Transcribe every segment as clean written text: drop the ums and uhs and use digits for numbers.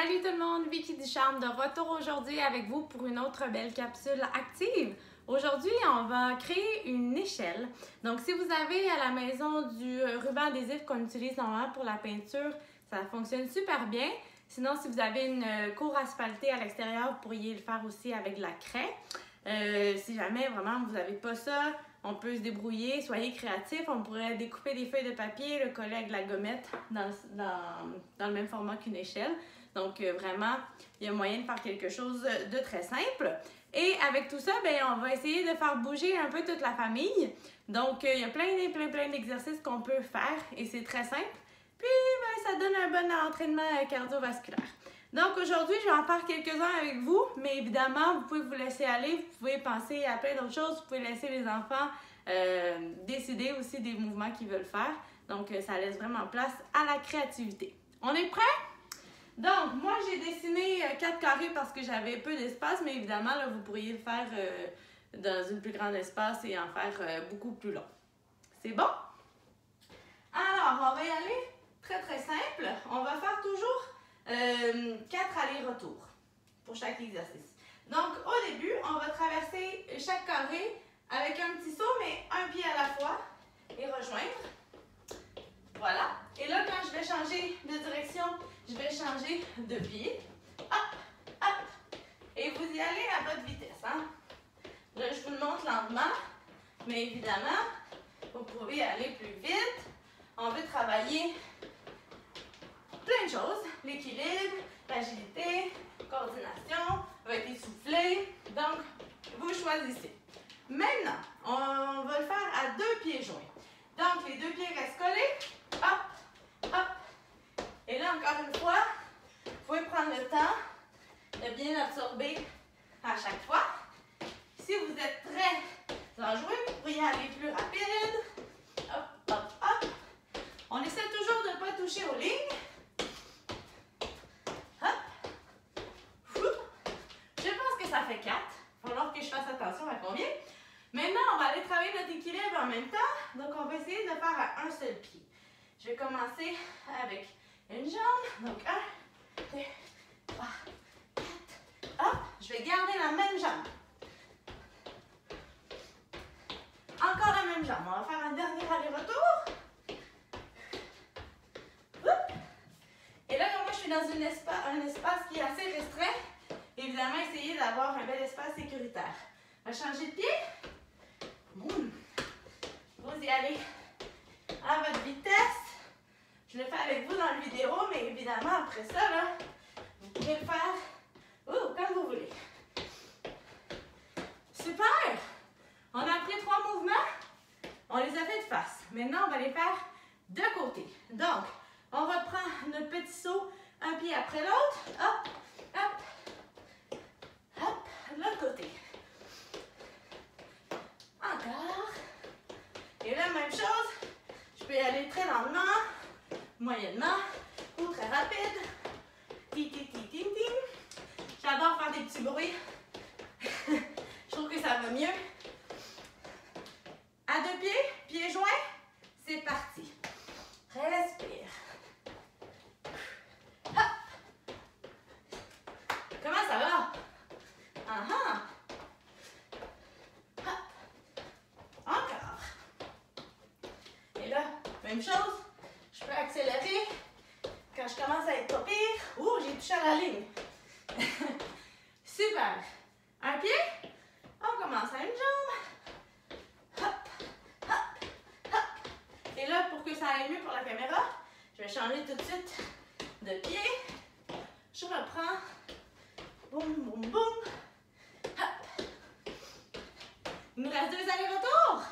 Salut tout le monde, Vicky Ducharme de retour aujourd'hui avec vous pour une autre belle capsule active. Aujourd'hui, on va créer une échelle. Donc, si vous avez à la maison du ruban adhésif qu'on utilise normalement pour la peinture, ça fonctionne super bien. Sinon, si vous avez une cour asphaltée à l'extérieur, vous pourriez le faire aussi avec de la craie. Si jamais vraiment vous n'avez pas ça, on peut se débrouiller, soyez créatifs. On pourrait découper des feuilles de papier, le coller avec de la gommette dans le même format qu'une échelle. Donc vraiment, il y a moyen de faire quelque chose de très simple. Et avec tout ça, bien, on va essayer de faire bouger un peu toute la famille. Donc il y a plein d'exercices qu'on peut faire et c'est très simple. Puis bien, ça donne un bon entraînement cardiovasculaire. Donc aujourd'hui, je vais en faire quelques-uns avec vous, mais évidemment, vous pouvez vous laisser aller, vous pouvez penser à plein d'autres choses, vous pouvez laisser les enfants décider aussi des mouvements qu'ils veulent faire. Donc ça laisse vraiment place à la créativité. On est prêts? Donc, moi, j'ai dessiné 4 carrés parce que j'avais peu d'espace, mais évidemment, là, vous pourriez le faire dans une plus grande espace et en faire beaucoup plus long. C'est bon? Alors, on va y aller très simple. On va faire toujours 4 allers-retours pour chaque exercice. Donc, au début, on va traverser chaque carré avec un petit saut, mais un pied à la fois et rejoindre. Voilà. Et là, quand je vais changer de direction, je vais changer de pied. Hop, hop. Et vous y allez à votre vitesse. Hein? Là, je vous le montre lentement, mais évidemment, vous pouvez aller plus vite. On veut travailler plein de choses. L'équilibre, l'agilité, coordination, va être essoufflé. Donc, vous choisissez. Maintenant, on va le faire à 2 pieds joints. Donc, les 2 pieds restent collés. Hop, hop. Et là, encore une fois, vous pouvez prendre le temps de bien absorber à chaque fois. Si vous êtes très enjoué, vous pourriez aller plus rapide. Hop, hop, hop. On essaie toujours de ne pas toucher aux lignes. Hop. Je pense que ça fait 4. Il va falloir que je fasse attention à combien. Maintenant, on va aller travailler notre équilibre en même temps. Donc, on va essayer de faire à un seul pied. Je vais commencer avec une jambe. Donc, 1, 2, 3, 4. Hop, je vais garder la même jambe. Encore la même jambe. On va faire un dernier aller-retour. Et là, comme moi, je suis dans un espace qui est assez restreint, évidemment, essayez d'avoir un bel espace sécuritaire. On va changer de pied. Boum. Vous y allez à votre vitesse. Je le fais avec vous dans la vidéo, mais évidemment, après ça, là, vous pouvez le faire comme vous voulez. Super! On a appris 3 mouvements. On les a fait de face. Maintenant, on va les faire de côté. Donc, on reprend notre petit saut, un pied après l'autre. Hop, hop, hop, de l'autre côté. Encore. Et là, même chose. Je peux y aller très lentement, moyennement ou très rapide. Ti-ti-ti-ti-ti. J'adore faire des petits bruits. Je trouve que ça va mieux. À 2 pieds, pieds joints, c'est parti. Respire. Hop. Comment ça va? Ah-ha. Même chose, je peux accélérer quand je commence à être pas pire. Ouh, j'ai touché à la ligne. Super. Un pied, on commence à une jambe. Hop, hop, hop. Et là, pour que ça aille mieux pour la caméra, je vais changer tout de suite de pied. Je reprends. Boum, boum, boum. Hop. Il nous reste 2 allers-retours.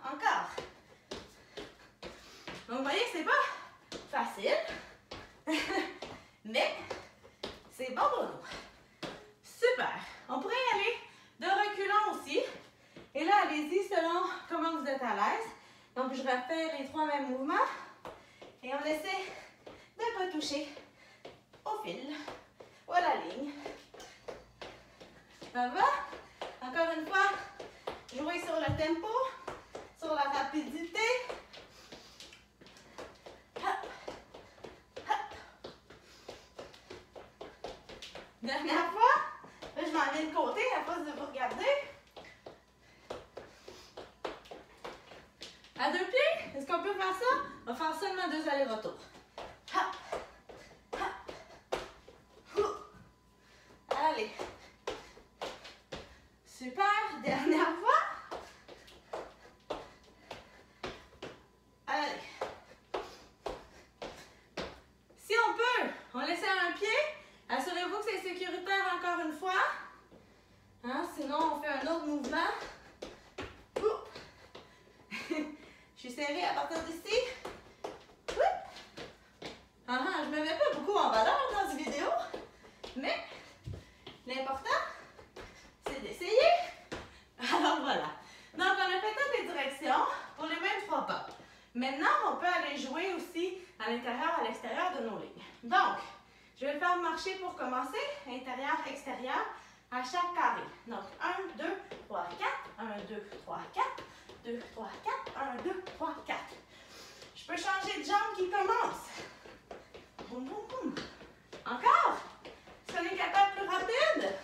Encore. Donc, vous voyez que c'est pas facile, mais c'est bon pour nous. Super. On pourrait y aller de reculons aussi. Et là, allez-y selon comment vous êtes à l'aise. Donc, je refais les 3 mêmes mouvements. Et on essaie de ne pas toucher au fil ou à la ligne. Ça va? Encore une fois, jouez sur le tempo. Sur la rapidité. Hop, Dernière fois. Là, je m'en viens de côté à force de vous regarder. À deux pieds, est-ce qu'on peut faire ça? On va faire seulement 2 allers-retours. Hop, hop. Allez. Super. Dernière fois. Allez. Si on peut, on laisse un pied. Assurez-vous que c'est sécuritaire encore une fois. Hein? Sinon, on fait un autre mouvement. Je suis serrée à partir d'ici. Je ne me mets pas beaucoup en valeur dans cette vidéo, mais l'important, c'est d'essayer. Alors voilà. Donc, on a fait toutes les directions pour les mêmes 3 pas. Maintenant, on peut aller jouer aussi à l'intérieur, à l'extérieur de nos lignes. Donc, je vais le faire marcher pour commencer, intérieur, extérieur, à chaque carré. Donc, 1, 2, 3, 4, 1, 2, 3, 4, 2, 3, 4, 1, 2, 3, 4. Je peux changer de jambe qui commence. Boum, boum, boum. Encore. Est-ce qu'on est capable plus rapide?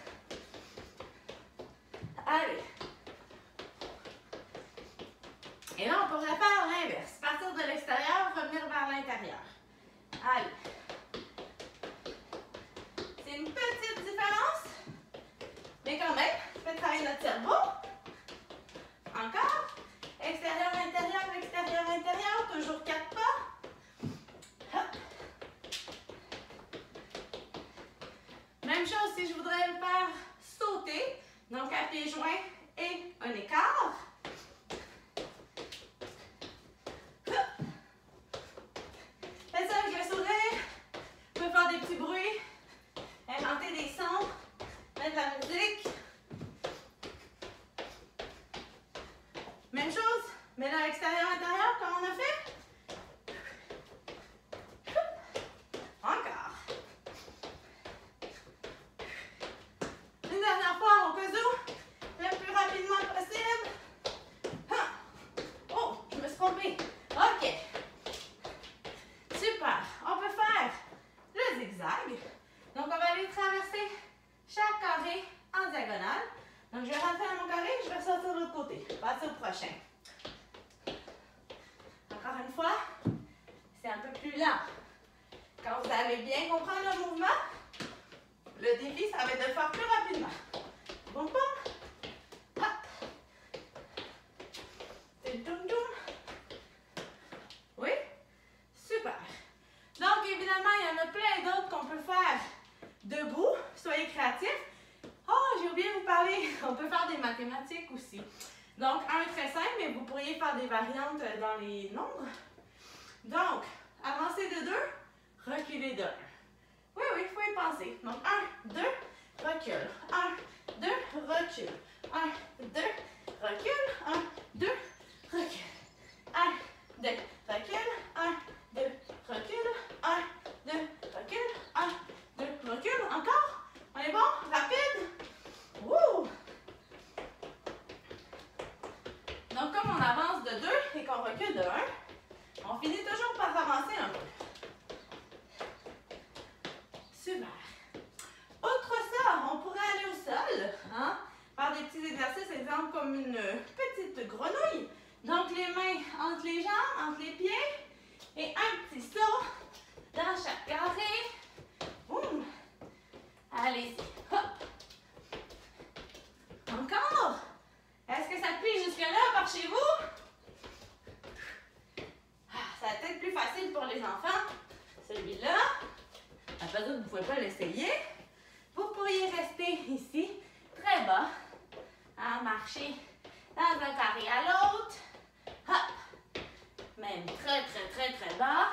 Allez. Et là, on pourrait faire l'inverse. Partir de l'extérieur, revenir vers l'intérieur. Allez. C'est une petite différence, mais quand même, ça fait travailler notre cerveau. Encore. Extérieur, intérieur, extérieur, intérieur. Toujours 4 pas. Hop. Même chose si je voudrais le faire sauter. Donc, à pieds joints et un écart. Faites ça avec le sourire. Vous pouvez faire des petits bruits. Inventer des sons. Mettre de la musique. Même chose, mais là, extérieur, intérieur, comme on a fait. Encore. Une dernière fois, au cas où, le plus rapidement possible. Oh, je me suis trompée. OK. Super. On peut faire le zigzag. Donc, on va aller traverser chaque carré en diagonale. Donc, je vais rentrer dans mon carré, je vais sortir de l'autre côté. Passer au prochain. Encore une fois, c'est un peu plus lent. Quand vous allez bien comprendre le mouvement, le défi, ça va être de le faire plus rapidement. Boum, boum. Hop. C'est doum, doum. Oui? Super. Donc, évidemment, il y en a plein d'autres qu'on peut faire debout. Soyez créatifs. Oh, j'ai oublié de vous parler. On peut faire des mathématiques aussi. Donc, un très simple, mais vous pourriez faire des variantes dans les nombres. Donc, avancez de 2, reculez de 1. Oui, oui, il faut y penser. Donc, 1, 2, recule. 1, 2, recule. 1, 2, recule. 1, 2, recule. 1, 2, recule. 1, 2, recule. 1, 2, recule. 1, 2, recule. Encore? On est bon? Rapide? Wouh! Donc, comme on avance de 2 et qu'on recule de 1, on finit toujours par avancer un peu. Super. Outre ça, on pourrait aller au sol, hein? Faire des petits exercices, exemple comme une petite grenouille. Donc, les mains entre les jambes, entre les pieds, et un petit saut dans chaque carré. Boum! Allez-y. Hop! Encore? Est-ce que ça plie jusque-là par chez vous? Ça va être plus facile pour les enfants. Celui-là. Après ça, vous ne pouvez pas l'essayer. Vous pourriez rester ici, très bas, à marcher dans un carré à l'autre. Hop! Même très, très, très, très bas.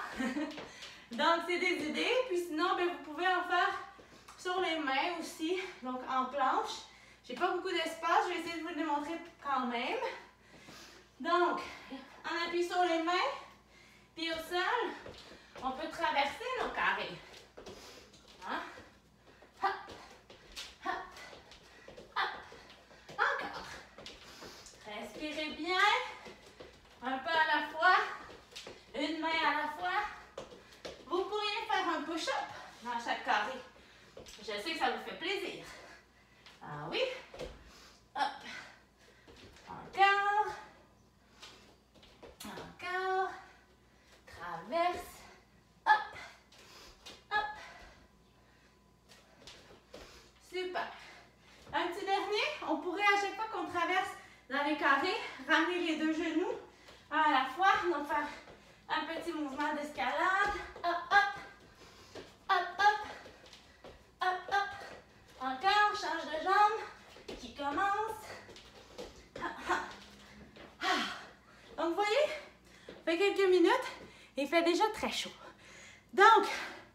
Donc, c'est des idées. Puis sinon, bien, vous pouvez en faire sur les mains aussi, donc en planche. J'ai pas beaucoup d'espace, je vais essayer de vous le démontrer quand même. Donc, on appuie sur les mains, puis au sol, on peut traverser nos carrés. Hein? Hop, hop, hop. Encore. Respirez bien. Un pas à la fois. Une main à la fois. Vous pourriez faire un push-up dans chaque carré. Je sais que ça vous fait plaisir. Ah oui. Hop. Encore. Encore. Traverse. Hop. Hop. Super. Un petit dernier. On pourrait à chaque fois qu'on traverse dans les carrés, ramener les deux genoux à la fois. Donc faire un petit mouvement d'escalade. Hop, hop. Hop, hop. Hop, hop. Encore. Change de jambe qui commence. Donc, vous voyez, ça fait quelques minutes et il fait déjà très chaud. Donc,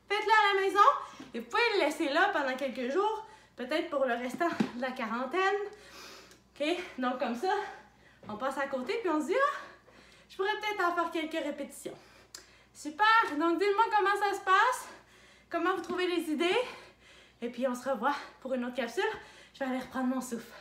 faites-le à la maison et vous pouvez le laisser là pendant quelques jours, peut-être pour le restant de la quarantaine. OK? Donc, comme ça, on passe à côté puis on se dit, ah, je pourrais peut-être en faire quelques répétitions. Super! Donc, dites-moi comment ça se passe, comment vous trouvez les idées et puis on se revoit pour une autre capsule. Je vais aller reprendre mon souffle.